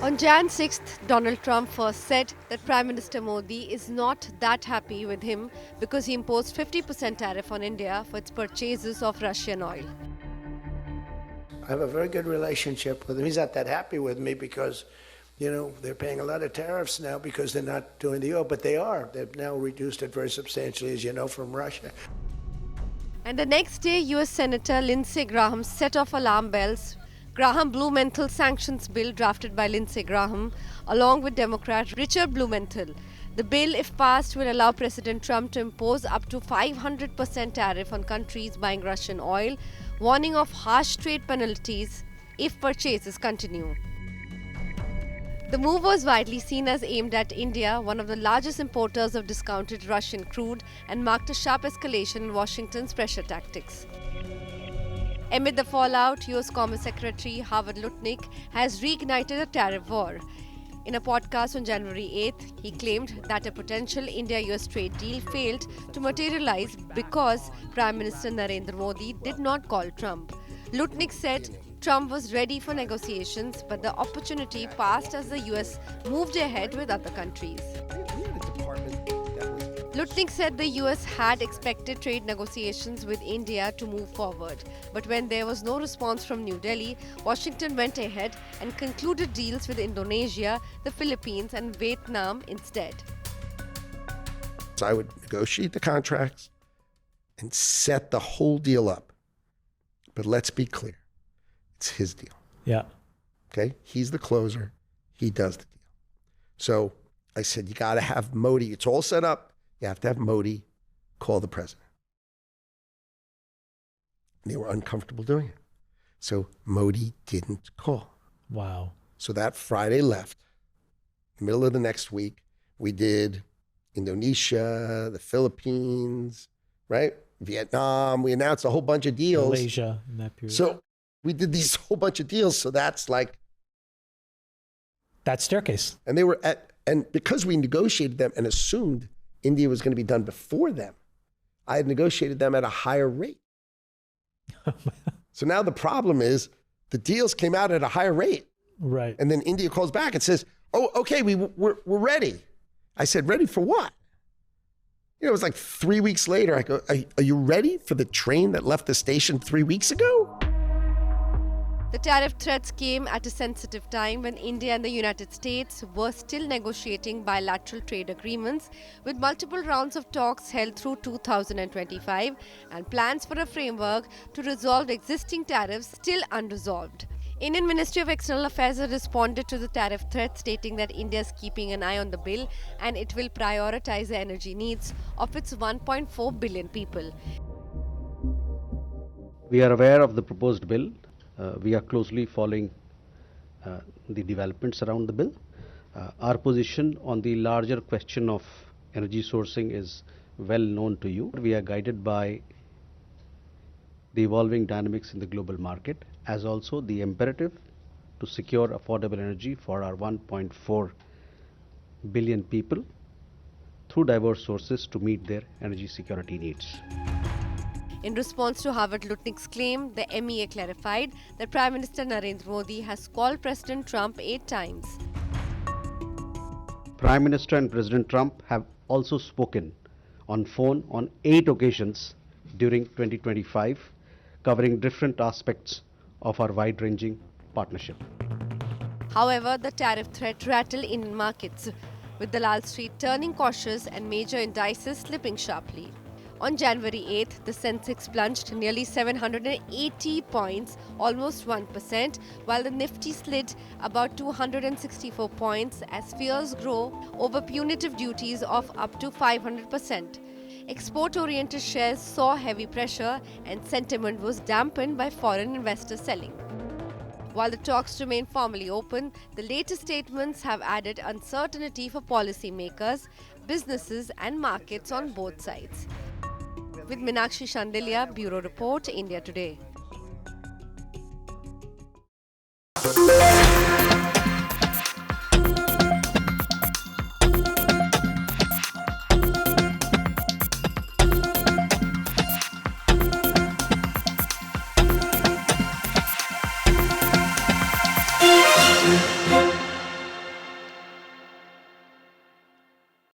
On Jan 6th, Donald Trump first said that Prime Minister Modi is not that happy with him because he imposed 50% tariff on India for its purchases of Russian oil. I have a very good relationship with him. He's not that happy with me because, they're paying a lot of tariffs now because they're not doing the oil, but they are. They've now reduced it very substantially, as you know, from Russia. And the next day, US Senator Lindsey Graham set off alarm bells. Graham Blumenthal sanctions bill drafted by Lindsey Graham along with Democrat Richard Blumenthal. The bill, if passed, will allow President Trump to impose up to 500% tariff on countries buying Russian oil, warning of harsh trade penalties if purchases continue. The move was widely seen as aimed at India, one of the largest importers of discounted Russian crude, and marked a sharp escalation in Washington's pressure tactics. Amid the fallout, US Commerce Secretary Howard Lutnick has reignited a tariff war. In a podcast on January 8th, he claimed that a potential India-US trade deal failed to materialize because Prime Minister Narendra Modi did not call Trump. Lutnick said Trump was ready for negotiations, but the opportunity passed as the US moved ahead with other countries. Lutnick said the US had expected trade negotiations with India to move forward, but when there was no response from New Delhi, Washington went ahead and concluded deals with Indonesia, the Philippines, and Vietnam instead. So I would negotiate the contracts and set the whole deal up. But let's be clear, it's his deal. Yeah. Okay? He's the closer. He does the deal. So I said, you got to have Modi. It's all set up. You have to have Modi call the president. And they were uncomfortable doing it. So Modi didn't call. Wow. So that Friday left. In the middle of the next week, we did Indonesia, the Philippines, right? Vietnam. We announced a whole bunch of deals. Malaysia in that period. So we did these whole bunch of deals. So that's like, that staircase. and they were and because we negotiated them and assumed India was going to be done before them, I had negotiated them at a higher rate. So now the problem is the deals came out at a higher rate. Right. And then India calls back and says, oh, okay, we're ready. I said, ready for what? It was like 3 weeks later. I go, are you ready for the train that left the station 3 weeks ago? The tariff threats came at a sensitive time when India and the United States were still negotiating bilateral trade agreements, with multiple rounds of talks held through 2025 and plans for a framework to resolve existing tariffs still unresolved. Indian Ministry of External Affairs has responded to the tariff threat, stating that India is keeping an eye on the bill and it will prioritize the energy needs of its 1.4 billion people. We are aware of the proposed bill. We are closely following the developments around the bill. Our position on the larger question of energy sourcing is well known to you. We are guided by the evolving dynamics in the global market, as also the imperative to secure affordable energy for our 1.4 billion people through diverse sources to meet their energy security needs. In response to Howard Lutnick's claim, the MEA clarified that Prime Minister Narendra Modi has called President Trump 8 times. Prime Minister and President Trump have also spoken on phone on 8 occasions during 2025, covering different aspects of our wide-ranging partnership. However, the tariff threat rattled Indian markets, with Dalal Street turning cautious and major indices slipping sharply. On January 8th, the Sensex plunged nearly 780 points, almost 1%, while the Nifty slid about 264 points as fears grow over punitive duties of up to 500%. Export-oriented shares saw heavy pressure and sentiment was dampened by foreign investors selling. While the talks remain formally open, the latest statements have added uncertainty for policymakers, businesses and markets on both sides. With Meenakshi Shandilya, Bureau Report, India Today.